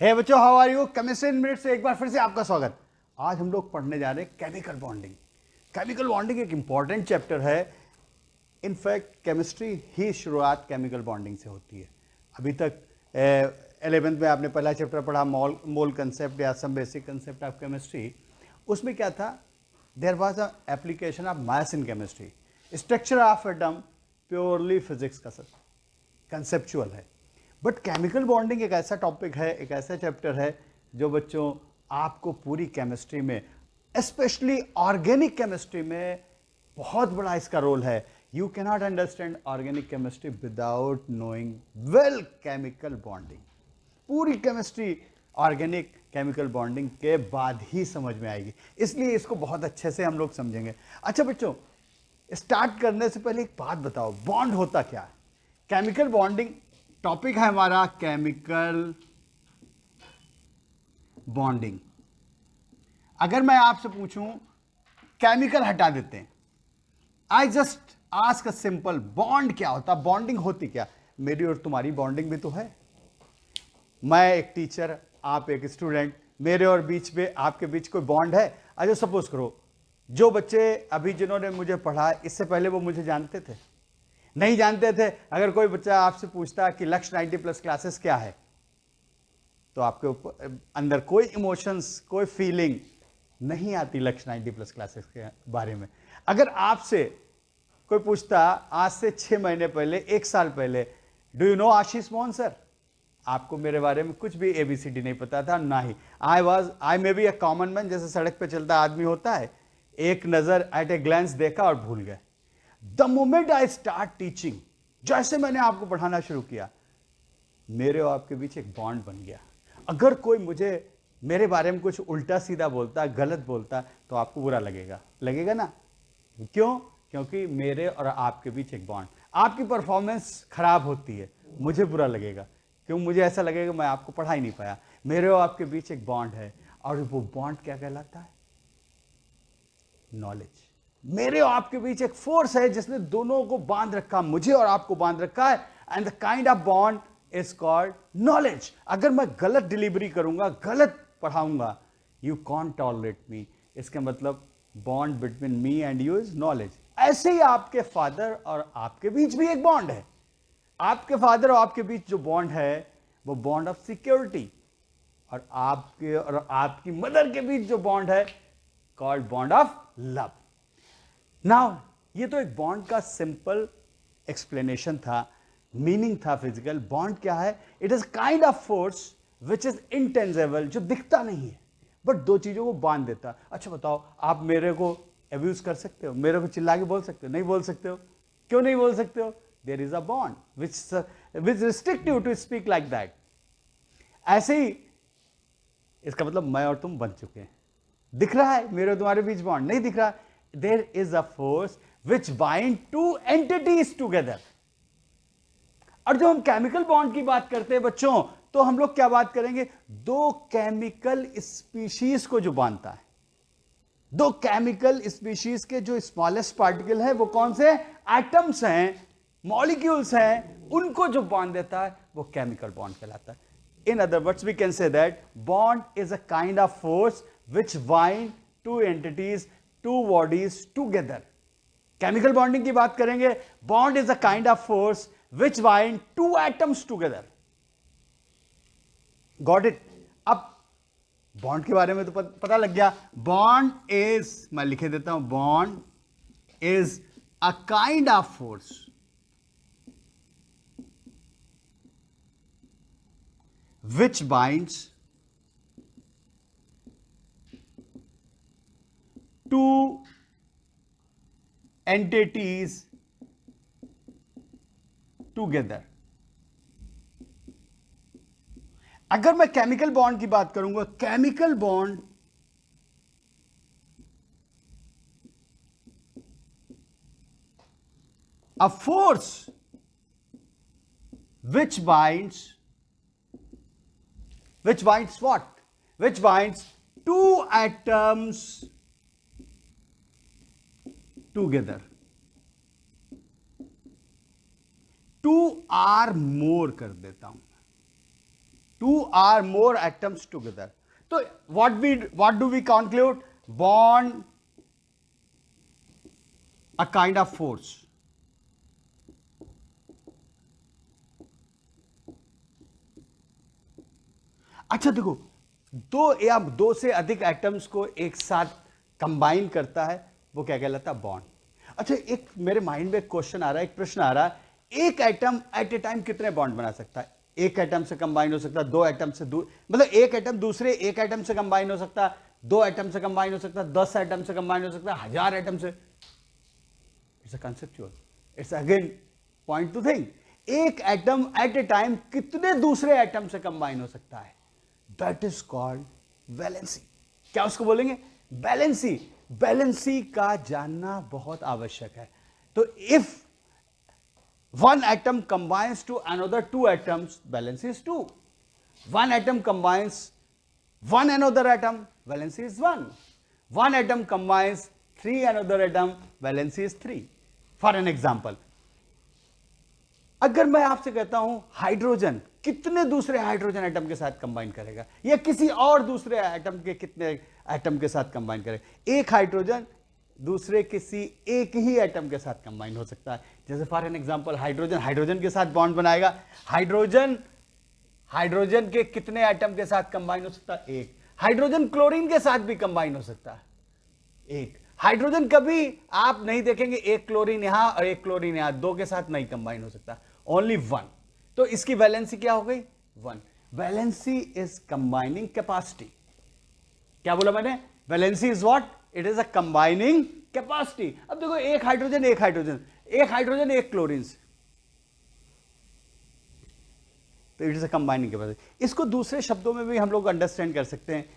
हे बच्चों, how are you? Chemistry in minute से एक बार फिर से आपका स्वागत। आज हम लोग पढ़ने जा रहे हैं केमिकल बॉन्डिंग। केमिकल बॉन्डिंग एक इंपॉर्टेंट चैप्टर है। इनफैक्ट केमिस्ट्री ही शुरुआत केमिकल बॉन्डिंग से होती है। अभी तक 11th में आपने पहला चैप्टर पढ़ा, मोल कंसेप्ट या some basic concept of chemistry. उसमें क्या था? There was a application of mass in chemistry. Structure of atom purely physics का कंसेप्चुअल है। बट केमिकल बॉन्डिंग एक ऐसा टॉपिक है, एक ऐसा चैप्टर है जो बच्चों आपको पूरी केमिस्ट्री में, स्पेशली ऑर्गेनिक केमिस्ट्री में बहुत बड़ा इसका रोल है। You cannot understand organic chemistry without knowing well chemical bonding. पूरी केमिस्ट्री ऑर्गेनिक केमिकल बॉन्डिंग के बाद ही समझ में आएगी, इसलिए इसको बहुत अच्छे से हम लोग समझेंगे। अच्छा बच्चों, स्टार्ट करने से पहले एक बात बताओ, बॉन्ड होता क्या है? केमिकल बॉन्डिंग टॉपिक है हमारा, केमिकल बॉन्डिंग। अगर मैं आपसे पूछूं केमिकल हटा देते हैं, I just ask a simple, bond क्या होता? बॉन्डिंग होती क्या? मेरी और तुम्हारी बॉन्डिंग भी तो है। मैं एक टीचर, आप एक स्टूडेंट, मेरे और बीच में, आपके बीच कोई बॉन्ड है? अच्छा सपोज करो, जो बच्चे अभी जिन्होंने मुझे पढ़ा, इससे पहले वो मुझे जानते थे? नहीं जानते थे। अगर कोई बच्चा आपसे पूछता कि लक्ष्य 90+ क्लासेस क्या है, तो आपके अंदर कोई इमोशंस, कोई फीलिंग नहीं आती लक्ष्य 90+ क्लासेस के बारे में। अगर आपसे कोई पूछता आज से 6 महीने पहले, 1 साल पहले, do you know Ashish Mohan sir, आपको मेरे बारे में कुछ भी ABCD नहीं पता था, ना ही I may be a common man, जैसे सड़क पे चलता आदमी होता है, एक नजर एट ए ग्लैंस देखा और भूल गए। The moment I start teaching, जैसे मैंने आपको पढ़ाना शुरू किया, मेरे और आपके बीच एक बॉन्ड बन गया। अगर कोई मुझे मेरे बारे में कुछ उल्टा सीधा बोलता, गलत बोलता, तो आपको बुरा लगेगा, लगेगा ना? क्यों? क्योंकि मेरे और आपके बीच एक बॉन्ड। आपकी परफॉर्मेंस खराब होती है, मुझे बुरा लगेगा, क्यों? मुझे ऐसा लगेगा मैं आपको पढ़ा ही नहीं पाया। मेरे और आपके बीच एक बॉन्ड है, और वो बॉन्ड क्या कहलाता है? नॉलेज। मेरे और आपके बीच एक फोर्स है जिसने दोनों को बांध रखा, मुझे और आपको बांध रखा है, and the kind of bond is called knowledge. अगर मैं गलत डिलीवरी करूंगा, गलत पढ़ाऊंगा, यू कॉन्ट टॉलरेट मी, इसका मतलब bond between me and you is knowledge. ऐसे ही आपके फादर और आपके बीच भी एक बॉन्ड है। आपके फादर और आपके बीच जो बॉन्ड है, वो बॉन्ड ऑफ सिक्योरिटी। और आपके और आपकी मदर के बीच जो बॉन्ड है, called bond of love. Now ये तो एक बॉन्ड का सिंपल एक्सप्लेनेशन था, मीनिंग था फिजिकल। बॉन्ड क्या है? It is kind of force which is intangible, जो दिखता नहीं है बट दो चीजों को बांध देता है। अच्छा बताओ, आप मेरे को अब्यूज कर सकते हो? मेरे को चिल्ला के बोल सकते हो? नहीं बोल सकते हो। क्यों नहीं बोल सकते हो? There is a bond which restrict you to speak like that. ऐसे ही इसका मतलब मैं और तुम बन चुके हैं। दिख रहा है मेरे और तुम्हारे बीच बॉन्ड? नहीं दिख रहा। There is a force which bind two entities together. और जब हम केमिकल बॉन्ड की बात करते हैं बच्चों, तो हम लोग क्या बात करेंगे? दो केमिकल स्पीशीज को जो बांधता है। दो केमिकल स्पीशीज के जो स्मॉलेस्ट पार्टिकल है, वो कौन से? एटम्स हैं, मॉलिक्यूल्स हैं, उनको जो बांध देता है, वो केमिकल बॉन्ड कहलाता है। In other words we can say that bond is a kind of force which bind two entities, two bodies together. Chemical bonding की बात करेंगे, bond is a kind of force which bind two atoms together. Got it? अब bond के बारे में तो पता लग गया। बॉन्ड इज, मैं लिखे देता हूं, bond is a kind of force which binds to entities together. अगर मैं केमिकल बॉन्ड की बात करूंगा, chemical bond a force which binds what? Which binds two atoms together, two or more कर देता हूं। 2 or more atoms together. So what do we conclude? Bond a kind of force. अच्छा देखो, दो या दो से अधिक एटम्स को एक साथ कंबाइन करता है, वो क्या कहलाता है? बॉन्ड. अच्छा, एक मेरे माइंड में एक क्वेश्चन आ रहा है, एक प्रश्न आ रहा है, एक एटम एट ए टाइम कितने बॉन्ड बना सकता है? एक एटम से कंबाइन हो सकता है, दो एटम से मतलब एक एटम दूसरे एक एटम से कंबाइन हो सकता है, दो एटम से कंबाइन हो सकता है, 10 एटम से कंबाइन हो सकता है, 1000 एटम से. It's a conceptual. It's again point two think. एक एटम एट ए टाइम कितने दूसरे एटम से कंबाइन हो सकता है? That is called valency. क्या उसको बोलेंगे? वैलेंसी. वैलेंसी का जानना बहुत आवश्यक है. तो if one atom combines to another two atoms, valency is 2. One atom combines one another atom, valency is 1. One atom combines 3 another atom, valency is 3. For an example, अगर मैं आपसे कहता हूं हाइड्रोजन कितने दूसरे हाइड्रोजन एटम के साथ combine करेगा, या किसी और दूसरे एटम के कितने एटम के साथ कंबाइन करेगा? एक हाइड्रोजन दूसरे किसी एक ही एटम के साथ कंबाइन हो सकता है. जैसे फॉर एन एग्जांपल, हाइड्रोजन के साथ बॉन्ड बनाएगा. हाइड्रोजन के कितने एटम के साथ कंबाइन हो सकता है? एक. हाइड्रोजन क्लोरीन के साथ भी कंबाइन हो सकता है, एक. हाइड्रोजन कभी आप नहीं देखेंगे एक क्लोरीन यहां और एक क्लोरीन यहां, दो के साथ नहीं कंबाइन हो सकता, ओनली वन. तो इसकी वैलेंसी क्या हो गई? 1. Valency is combining capacity. क्या बोला मैंने? Valency is what? It is a combining capacity. अब देखो, एक हाइड्रोजन एक क्लोरीन से, तो it is a combining capacity. इसको दूसरे शब्दों में भी हम लोग अंडरस्टैंड कर सकते हैं.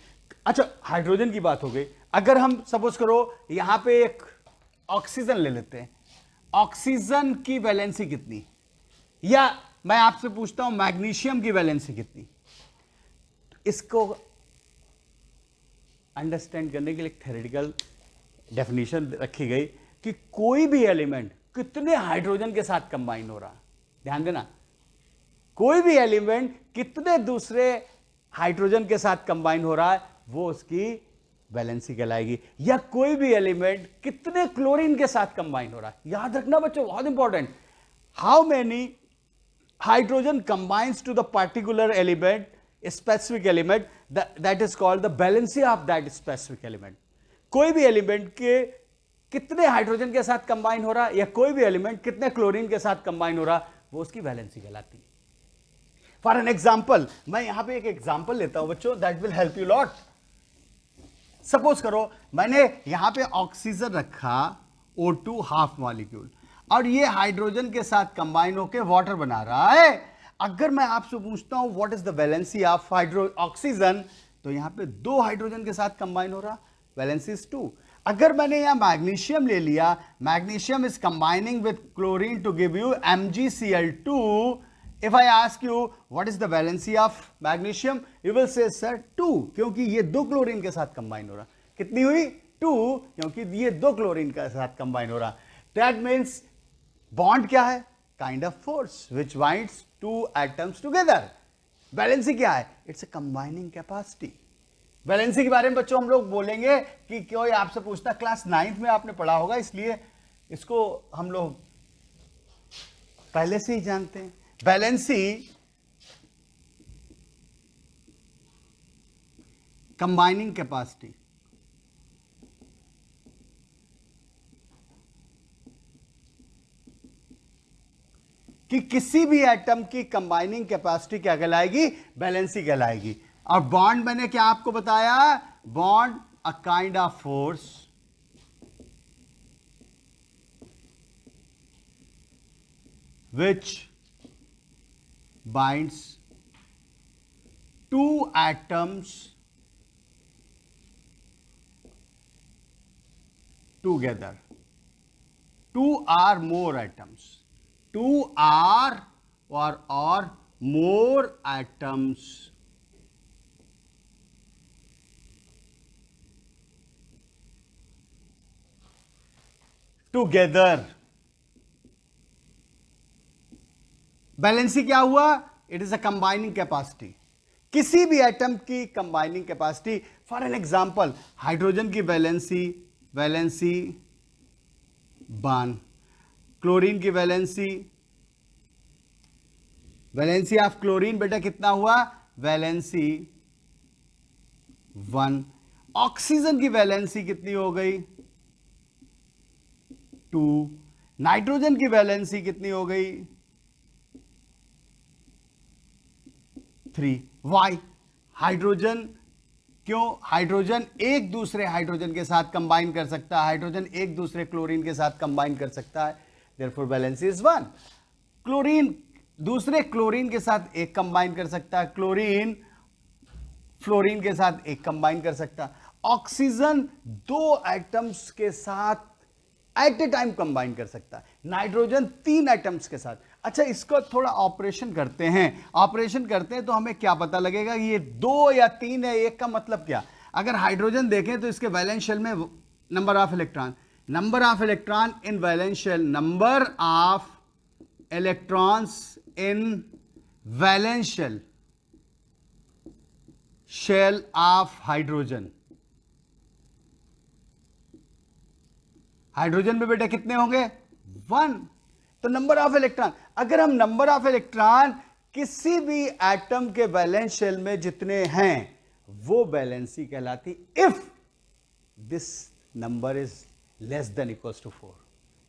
अच्छा, हाइड्रोजन की बात हो गई. अगर हम सपोज करो यहां पे एक ऑक्सीजन ले लेते हैं, ऑक्सीजन की वैलेंसी कितनी? या मैं आपसे पूछता हूं मैग्नीशियम की वैलेंसी कितनी? इसको अंडरस्टैंड करने के लिए थ्योरेटिकल डेफिनेशन रखी गई कि कोई भी एलिमेंट कितने हाइड्रोजन के साथ कंबाइन हो रहा है. ध्यान देना, कोई भी एलिमेंट कितने दूसरे हाइड्रोजन के साथ कंबाइन हो रहा है, वो उसकी वैलेंसी कहलाएगी. या कोई भी एलिमेंट कितने क्लोरीन के साथ कंबाइन हो रहा है. याद रखना बच्चों, बहुत important. How many hydrogen combines to the particular element, specific element, that is called the valency of that specific element. कोई भी एलिमेंट के कितने हाइड्रोजन के साथ कंबाइन हो रहा है, या कोई भी एलिमेंट कितने क्लोरीन के साथ कंबाइन हो रहा है, वो उसकी वैलेंसी कहलाती है. फॉर एन एग्जाम्पल, मैं यहां पे एक एग्जाम्पल लेता हूं बच्चों, that will help you lot. Suppose करो मैंने यहां पे ऑक्सीजन रखा, O2 हाफ मॉलिक्यूल, और ये हाइड्रोजन के साथ कंबाइन होकर वाटर बना रहा है. अगर मैं आपसे पूछता हूं what is the valency of oxygen, तो यहां पे दो हाइड्रोजन के साथ कंबाइन हो रहा, वैलेंसी इज 2. अगर मैंने यहां मैग्नीशियम ले लिया, magnesium is combining with chlorine to give you MgCl2. If I ask you what is the valency of magnesium, you will say sir 2, क्योंकि ये दो क्लोरीन के साथ कंबाइन हो रहा. कितनी हुई? 2, क्योंकि ये दो क्लोरीन के साथ कंबाइन हो रहा. दैट मीन्स बॉन्ड क्या है? Kind of force which binds to atoms together. Valency क्या है? It's a combining capacity. Valency के बारे में बच्चों हम लोग बोलेंगे कि कोई आपसे पूछता, क्लास 9th में आपने पढ़ा होगा, इसलिए इसको हम लोग पहले से ही जानते हैं. Valency combining capacity. कि किसी भी एटम की कंबाइनिंग कैपेसिटी क्या कहलाएगी? वैलेंसी कहलाएगी. और बॉन्ड मैंने क्या आपको बताया? Bond a kind of force which binds two atoms together, 2 or more atoms, 2 or more atoms together. Valency क्या हुआ? It is a combining capacity. किसी भी एटम की combining capacity, for an example hydrogen की वैलेंसी 1, क्लोरीन की valency of chlorine बेटा कितना हुआ, वैलेंसी 1। ऑक्सीजन की वैलेंसी कितनी हो गई, 2। नाइट्रोजन की वैलेंसी कितनी हो गई, 3। वाई, हाइड्रोजन, क्यों, हाइड्रोजन एक दूसरे हाइड्रोजन के साथ कंबाइन कर सकता है, हाइड्रोजन एक दूसरे क्लोरीन के साथ कंबाइन कर सकता है, देयरफॉर वैलेंसी इज 1। क्लोरीन दूसरे क्लोरीन के साथ एक कंबाइन कर सकता है, क्लोरीन फ्लोरीन के साथ एक कंबाइन कर सकता है। ऑक्सीजन दो एटम्स के साथ एट ए टाइम कंबाइन कर सकता है, नाइट्रोजन 3 एटम्स के साथ। अच्छा, इसको थोड़ा ऑपरेशन करते हैं तो हमें क्या पता लगेगा कि ये 2 या 3 है, एक का मतलब क्या। अगर हाइड्रोजन देखें तो इसके वैलेंस शेल में number of electron in valence shell, number of electrons in valence shell of hydrogen में बेटा कितने होंगे, 1। तो नंबर ऑफ इलेक्ट्रॉन, अगर हम नंबर ऑफ इलेक्ट्रॉन किसी भी एटम के वैलेंस शेल में जितने हैं वो वैलेंसी कहलाती, if this number is less than equals to 4,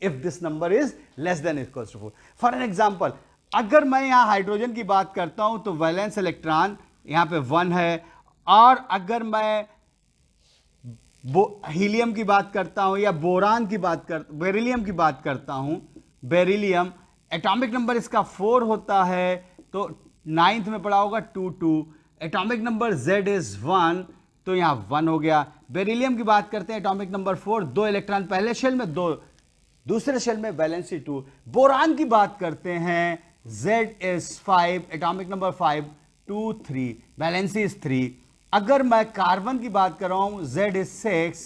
if this number is less than equals to 4। For an example, अगर मैं यहां हाइड्रोजन की बात करता हूं तो वैलेंस इलेक्ट्रॉन यहां पे 1 है, और अगर मैं हीलियम की बात करता हूं या बोरान की बेरिलियम की बात करता हूं, बेरिलियम एटॉमिक नंबर इसका 4 होता है, तो 9th में पड़ा होगा 2 एटॉमिक नंबर Z इज 1, तो यहां 1 हो गया। बेरिलियम की बात करते हैं, एटॉमिक नंबर 4, 2 इलेक्ट्रॉन पहले शेल में, 2 दूसरे शेल में, वैलेंसी 2। बोरान की बात करते हैं, Z is 5, atomic number 5, 2 3, valency is 3। अगर मैं कार्बन की बात कर रहा हूं, Z इज 6,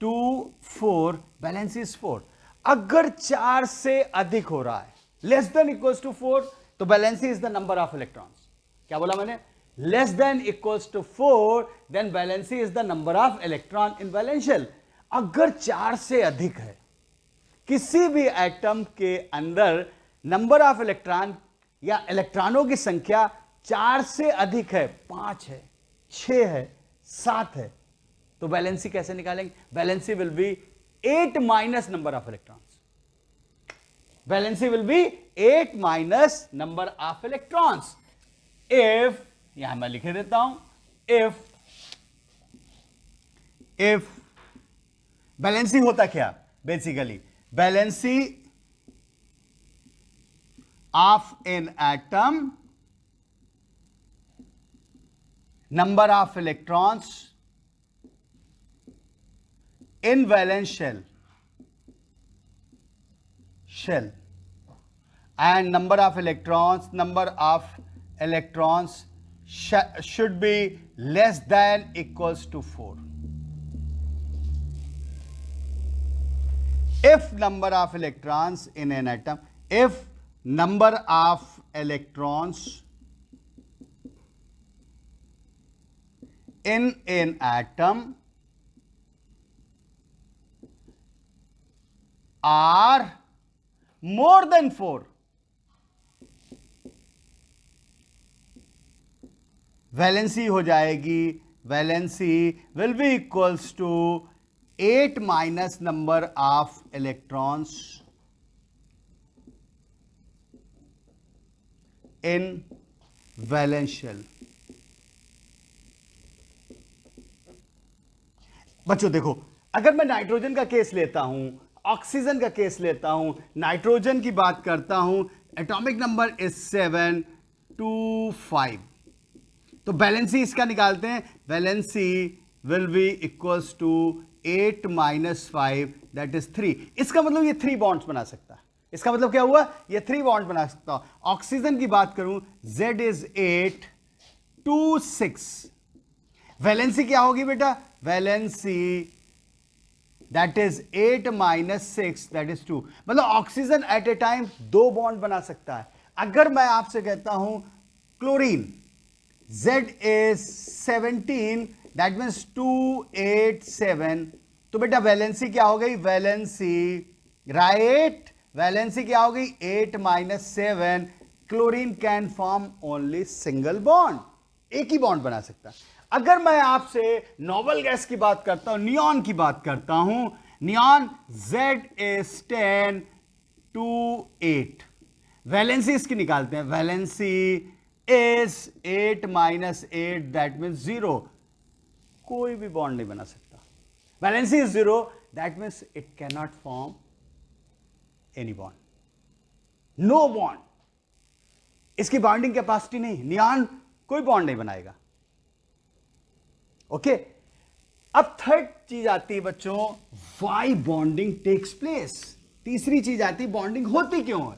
2 4, वैलेंसी इज 4। अगर 4 से अधिक हो रहा है, लेस देन इक्वल्स टू 4, तो valency is the number of electrons. क्या बोला मैंने, less than equals to 4, then valency is the number of electron in valence shell. अगर 4 से अधिक है, किसी भी एटम के अंदर नंबर ऑफ इलेक्ट्रॉन या इलेक्ट्रॉनों की संख्या 4 से अधिक है, 5 है, 6 है, 7 है, तो वैलेंसी कैसे निकालेंगे, valency will B 8 minus number of electrons. Valency will B 8 minus number of electrons. If, यहां मैं लिख देता हूं, इफ वैलेंसी होता क्या, basically valency of an atom, number of electrons in valence shell and number of electrons should be less than equals to 4. If number of electrons in an atom, if number of electrons in an atom are more than 4, valency हो जाएगी, valency will be equals to 8 minus number of electrons in valence shell. बच्चों देखो, अगर मैं nitrogen का case लेता हूं, oxygen का केस लेता हूं, नाइट्रोजन की बात करता हूं, एटॉमिक नंबर इज 7 2 5, तो वैलेंसी इसका निकालते हैं, valency will be equals to 8 minus 5, that is 3। इसका मतलब ये 3 बॉन्ड्स बना सकता है। इसका मतलब क्या हुआ, ये 3 बॉन्ड बना सकता हूं। ऑक्सीजन की बात करूं, Z इज 8 2 6, वैलेंसी क्या होगी बेटा, valency that is 8 minus 6, that is 2। मतलब oxygen at a time 2 bond बना सकता है। अगर मैं आपसे कहता हूं chlorine, Z is 17, that means 287। तो बेटा वैलेंसी क्या हो गई, वैलेंसी राइट, वैलेंसी क्या हो गई 8 - 7। Chlorine can form only single bond, एक ही बॉन्ड बना सकता। अगर मैं आपसे नोबल गैस की बात करता हूं, नियॉन की बात करता हूं, नियॉन Z is 10 2 8, वैलेंसी इसकी निकालते हैं, वैलेंसी इज 8 - 8 दैट मीन्स 0, कोई भी बॉन्ड नहीं बना सकता। Valency is 0 that means it can not form any bond, no bond. इसकी बॉन्डिंग कैपेसिटी नहीं, नियॉन कोई बॉन्ड नहीं बनाएगा। ओके अब थर्ड चीज आती है बच्चों, वाई बॉन्डिंग टेक्स प्लेस। तीसरी चीज आती है बॉन्डिंग होती क्यों है।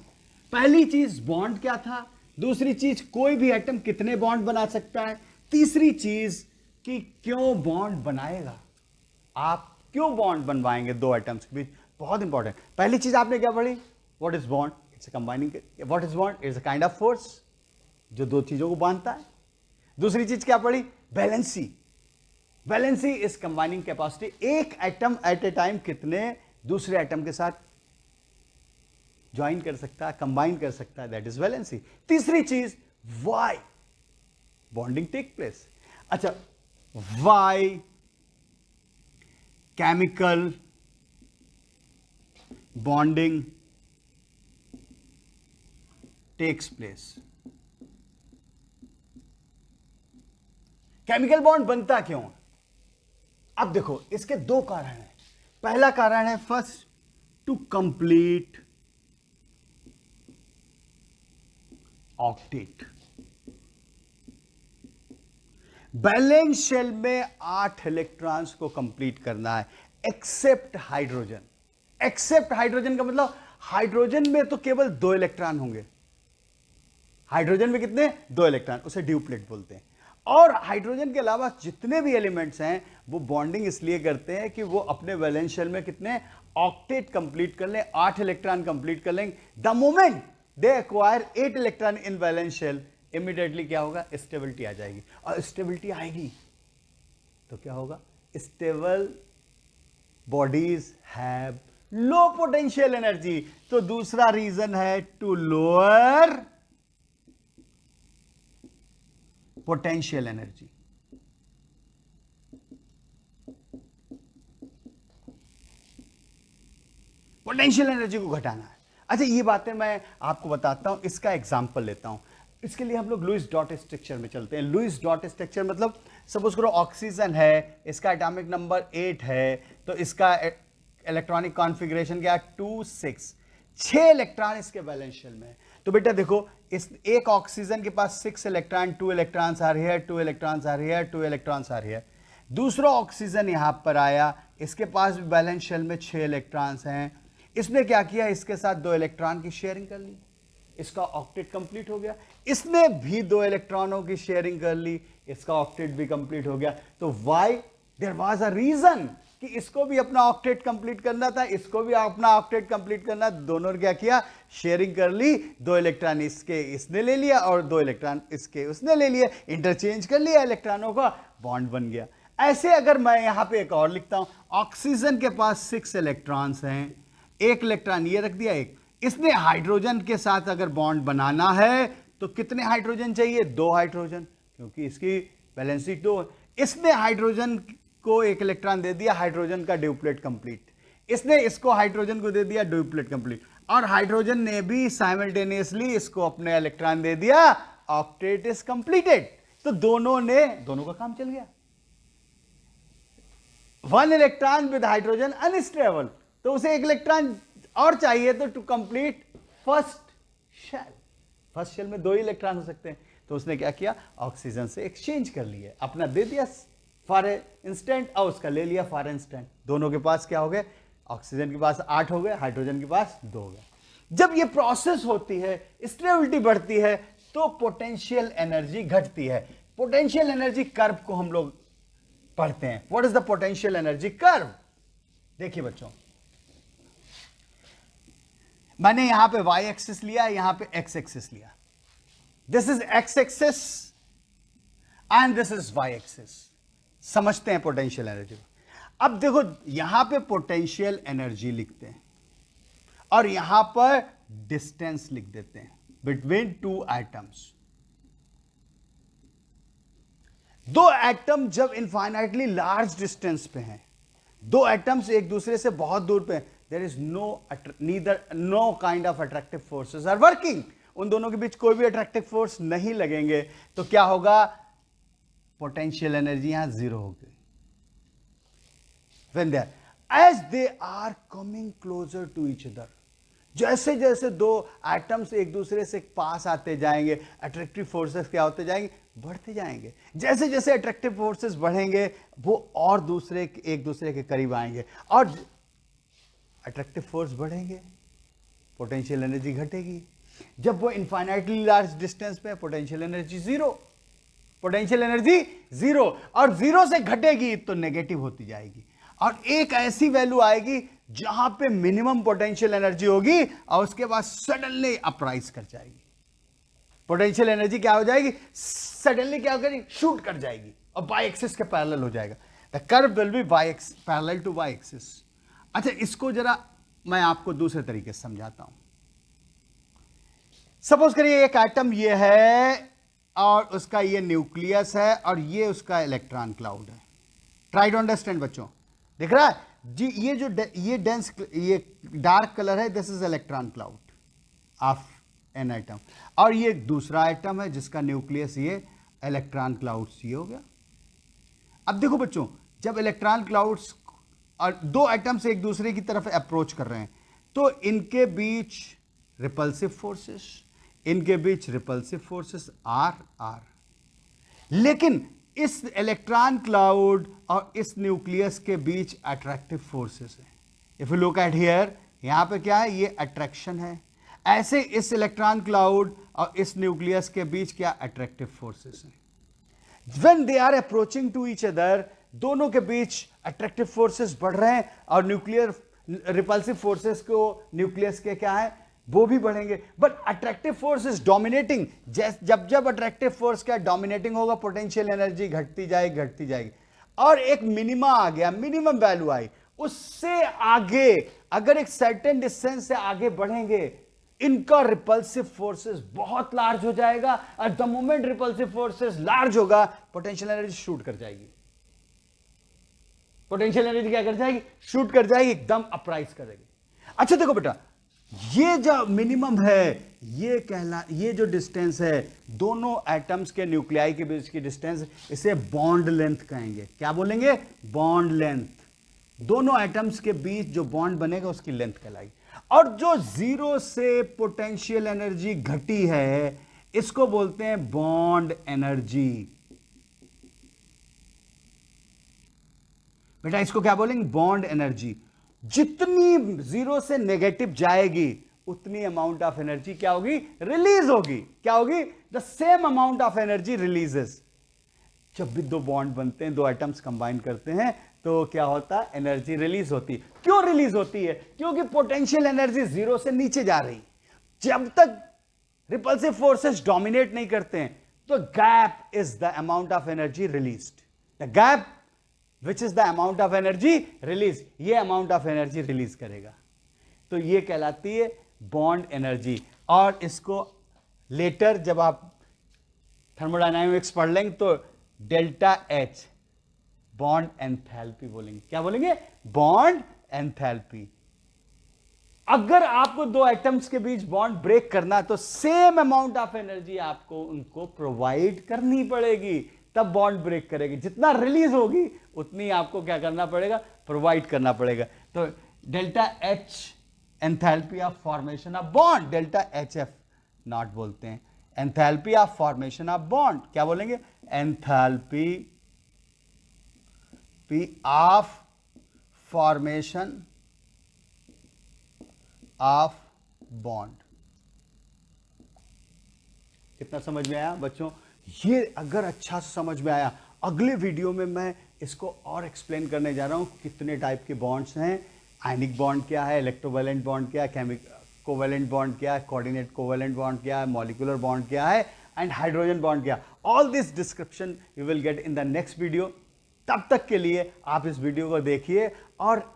पहली चीज बॉन्ड क्या था, दूसरी चीज कोई भी एटम कितने बॉन्ड बना सकता है, तीसरी चीज कि क्यों बॉन्ड बनाएगा, आप क्यों बॉन्ड बनवाएंगे दो एटम्स के बीच, बहुत इंपॉर्टेंट। पहली चीज आपने क्या पढ़ी, what is bond, it's combining, what is bond, it's a kind of force जो दो चीजों को बांधता है। दूसरी चीज क्या पढ़ी, valency, valency is combining capacity, एक एटम एट ए टाइम कितने दूसरे एटम के साथ ज्वाइन कर सकता है, कंबाइन कर सकता है, दैट इज वैलेंसी। तीसरी चीज वाई बॉन्डिंग टेक प्लेस। अच्छा, why chemical bonding takes place. Chemical bond बनता क्यों, अब देखो इसके दो कारण हैं। पहला कारण है first to complete octet. Valence shell में 8 इलेक्ट्रॉन्स को कंप्लीट करना है, एक्सेप्ट हाइड्रोजन। एक्सेप्ट हाइड्रोजन का मतलब हाइड्रोजन में तो केवल 2 इलेक्ट्रॉन होंगे, हाइड्रोजन में कितने, 2 इलेक्ट्रॉन, उसे ड्यूप्लेट बोलते हैं। और हाइड्रोजन के अलावा जितने भी एलिमेंट्स हैं वो बॉन्डिंग इसलिए करते हैं कि वो अपने वैलेंस शेल में कितने ऑक्टेट कंप्लीट कर लें, 8 इलेक्ट्रॉन कंप्लीट कर लें। The moment they acquire 8 electron in valence shell, immediately क्या होगा, स्टेबिलिटी आ जाएगी। और स्टेबिलिटी आएगी तो क्या होगा, stable bodies have low potential energy. तो दूसरा रीजन है to lower potential energy. Potential energy को घटाना है। अच्छा, ये बातें मैं आपको बताता हूं, इसका एग्जांपल लेता हूं। इसके लिए हम लोग लुईस डॉट स्ट्रक्चर में चलते हैं। लुईस डॉट स्ट्रक्चर मतलब सपोज करो ऑक्सीजन है, इसका एटॉमिक नंबर 8 है, तो इसका इलेक्ट्रॉनिक कॉन्फ़िगरेशन क्या है, 2 6, 6 इलेक्ट्रॉन इसके वैलेंस शेल में है। तो बेटा देखो, इस एक ऑक्सीजन के पास 6 electron, 2 electrons are here, 2 electrons are here, 2 electrons are here. दूसरा ऑक्सीजन यहां पर आया, इसके पास भी बैलेंस शेल में 6 इलेक्ट्रॉन्स हैं। इसने क्या किया, इसके साथ 2 इलेक्ट्रॉन की शेयरिंग कर ली, इसका ऑक्टेट कंप्लीट हो गया। इसने भी 2 इलेक्ट्रॉनों की शेयरिंग कर ली, इसका ऑक्टेट भी कंप्लीट हो गया। तो why, there was a reason कि इसको भी अपना ऑक्टेट कंप्लीट करना था, इसको भी अपना ऑक्टेट कंप्लीट करना, दोनों ने क्या किया, शेयरिंग कर ली। 2 इलेक्ट्रॉन इसके इसने ले लिया और 2 इलेक्ट्रॉन इसके उसने ले लिया, इंटरचेंज कर लिया इलेक्ट्रॉनों का, बॉन्ड बन गया। ऐसे अगर मैं यहां पे एक और लिखता हूं, ऑक्सीजन के पास 6 इलेक्ट्रॉन्स हैं, एक इलेक्ट्रॉन ये रख दिया, एक इसने हाइड्रोजन के साथ अगर बॉन्ड बनाना है तो कितने हाइड्रोजन चाहिए, 2 हाइड्रोजन, क्योंकि इसकी वैलेंसी 2। इसने हाइड्रोजन को एक इलेक्ट्रॉन दे दिया, हाइड्रोजन का ड्यूप्लेट कंप्लीट। इसने इसको हाइड्रोजन को दे दिया, ड्यूप्लेट कंप्लीट। और हाइड्रोजन ने भी साइमल्टेनियसली इसको अपने इलेक्ट्रॉन दे दिया, ऑक्टेट इज कंप्लीटेड। तो दोनों का काम चल गया। 1 इलेक्ट्रॉन विद हाइड्रोजन अनस्टेबल, तो उसे एक इलेक्ट्रॉन और चाहिए, तो to complete first shell, first shell में 2 ही इलेक्ट्रॉन हो सकते हैं। तो उसने क्या किया, ऑक्सीजन से एक्सचेंज कर लिया, अपना दे दिया फॉर इंस्टेंट और उसका ले लिया फॉर इंस्टेंट। दोनों के पास क्या हो गए, ऑक्सीजन के पास 8 हो गए, हाइड्रोजन के पास 2 हो गए। जब ये प्रोसेस होती है, स्टेबिलिटी बढ़ती है, तो पोटेंशियल एनर्जी घटती है। पोटेंशियल एनर्जी कर्व को हम लोग पढ़ते हैं। What is the potential energy curve. देखिए बच्चों, मैंने यहां पे y एक्सिस लिया, यहां पे x एक्सिस लिया। This is x axis, and this is Y axis. समझते हैं पोटेंशियल एनर्जी को। अब देखो यहां पे पोटेंशियल एनर्जी लिखते हैं और यहां पर डिस्टेंस लिख देते हैं बिटवीन टू एटम्स। दो एटम जब इनफाइनाइटली लार्ज डिस्टेंस पे हैं, दो एटम्स एक दूसरे से बहुत दूर पे हैं, there is no kind of attractive forces are working. उन दोनों के बीच कोई भी अट्रैक्टिव फोर्स नहीं लगेंगे, तो क्या होगा, पोटेंशियल एनर्जी यहां जीरो होगी। When they are as they are coming closer to each other, जैसे जैसे दो एटम्स एक दूसरे से पास आते जाएंगे, अट्रैक्टिव फोर्सेस क्या होते जाएंगे, बढ़ते जाएंगे। जैसे जैसे अट्रैक्टिव फोर्सेस बढ़ेंगे वो और एक दूसरे के करीब आएंगे, और अट्रैक्टिव फोर्स बढ़ेंगे, पोटेंशियल एनर्जी घटेगी। जब वो इनफाइनाइटली लार्ज डिस्टेंस पे, potential energy zero, potential energy zero, और जीरो से घटेगी तो नेगेटिव होती जाएगी, और एक ऐसी वैल्यू आएगी जहां पे मिनिमम पोटेंशियल एनर्जी होगी और उसके बाद सडनली अपराइज कर जाएगी। पोटेंशियल एनर्जी क्या हो जाएगी, सडनली क्या करेगी, शूट कर जाएगी और वाई एक्सिस के पैरेलल हो जाएगा। The curve will be parallel to Y axis. अच्छा, इसको जरा मैं आपको दूसरे तरीके से समझाता हूं। सपोज करिए एक एटम ये है और उसका ये न्यूक्लियस है और ये उसका इलेक्ट्रॉन क्लाउड है। ट्राई टू अंडरस्टैंड बच्चों, दिख रहा है जी, ये डेंस, ये डार्क कलर है, this is electron cloud of an atom, और ये दूसरा एटम है जिसका न्यूक्लियस ये इलेक्ट्रॉन क्लाउड्स ये हो गया। अब देखो बच्चों, जब इलेक्ट्रॉन क्लाउड्स और दो एटम्स एक दूसरे की तरफ अप्रोच कर रहे हैं तो इनके बीच रिपल्सिव फोर्सेस आर, लेकिन इस इलेक्ट्रॉन क्लाउड और इस न्यूक्लियस के बीच अट्रैक्टिव फोर्सेस है। If you look at here, यहां पे क्या है, ये अट्रैक्शन है। ऐसे इस इलेक्ट्रॉन क्लाउड और इस न्यूक्लियस के बीच क्या अट्रैक्टिव फोर्सेस हैं। When they are approaching to each other, दोनों के बीच अट्रैक्टिव फोर्सेस बढ़ रहे हैं और न्यूक्लियर रिपल्सिव फोर्सेस को न्यूक्लियस के क्या है, वो भी बढ़ेंगे, but attractive force is dominating. जब अट्रैक्टिव फोर्स क्या डोमिनेटिंग होगा, पोटेंशियल एनर्जी घटती जाएगी, और एक मिनिमा आ गया, मिनिमम वैल्यू आई, उससे आगे अगर एक सर्टेन डिस्टेंस से आगे बढ़ेंगे, इनका रिपल्सिव फोर्सेस बहुत लार्ज हो जाएगा, और the moment repulsive forces large होगा, पोटेंशियल एनर्जी शूट कर जाएगी। पोटेंशियल एनर्जी क्या कर जाएगी, शूट कर जाएगी, एकदम अपराइज करेगी। अच्छा देखो बेटा, ये जो मिनिमम है, ये जो डिस्टेंस है दोनों एटम्स के न्यूक्लियाई के बीच की डिस्टेंस, इसे बॉन्ड लेंथ कहेंगे। क्या बोलेंगे, बॉन्ड लेंथ। दोनों एटम्स के बीच जो बॉन्ड बनेगा उसकी लेंथ कहलाएगी। और जो जीरो से पोटेंशियल एनर्जी घटी है, इसको बोलते हैं बॉन्ड एनर्जी। बेटा इसको क्या बोलेंगे, बॉन्ड एनर्जी। जितनी जीरो से नेगेटिव जाएगी उतनी अमाउंट ऑफ एनर्जी क्या होगी, रिलीज होगी। क्या होगी, the same amount of energy releases. जब भी दो बॉन्ड बनते हैं, दो एटम्स कंबाइन करते हैं, तो क्या होता है, एनर्जी रिलीज होती है। क्यों रिलीज होती है, क्योंकि पोटेंशियल एनर्जी जीरो से नीचे जा रही। जब तक रिपल्सिव फोर्सेस डोमिनेट नहीं करते हैं, तो gap is the amount of energy released. The gap which is the amount of energy release, ये अमाउंट ऑफ एनर्जी रिलीज करेगा, तो ये कहलाती है बॉन्ड एनर्जी। और इसको लेटर जब आप थर्मोडायनामिक्स पढ़ लेंगे तो डेल्टा एच, बॉन्ड एंथैल्पी बोलेंगे। क्या बोलेंगे, बॉन्ड एंथैल्पी। अगर आपको दो एटम्स के बीच बॉन्ड ब्रेक करना, तो सेम अमाउंट ऑफ एनर्जी आपको उनको प्रोवाइड करनी पड़ेगी, तब बॉन्ड ब्रेक करेगी। जितना रिलीज होगी उतनी आपको क्या करना पड़ेगा, प्रोवाइड करना पड़ेगा। तो delta H enthalpy of formation of bond, delta H F not बोलते हैं, enthalpy of formation of bond. क्या बोलेंगे, enthalpy of formation of bond. कितना समझ में आया बच्चों? ये अगर अच्छा से समझ में आया, अगले वीडियो में मैं इसको और एक्सप्लेन करने जा रहा हूं, कितने टाइप के बॉन्ड्स हैं, आयनिक बॉन्ड क्या है, इलेक्ट्रोवैलेंट बॉन्ड क्या है, कोवैलेंट बॉन्ड क्या है, कोऑर्डिनेट कोवैलेंट बॉन्ड क्या है, मॉलिक्यूलर बॉन्ड क्या है, एंड हाइड्रोजन बॉन्ड क्या। All this description you will get in the next video. तब तक के लिए आप इस वीडियो को देखिए और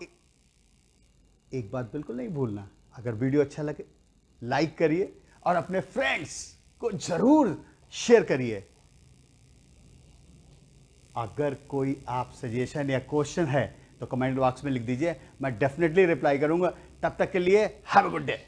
एक बात बिल्कुल नहीं भूलना, अगर वीडियो अच्छा लगे लाइक करिए और अपने फ्रेंड्स को जरूर शेयर करिए। अगर कोई आप सजेशन या क्वेश्चन है तो कमेंट बॉक्स में लिख दीजिए, मैं डेफिनेटली रिप्लाई करूंगा। तब तक के लिए हैव अ गुड डे।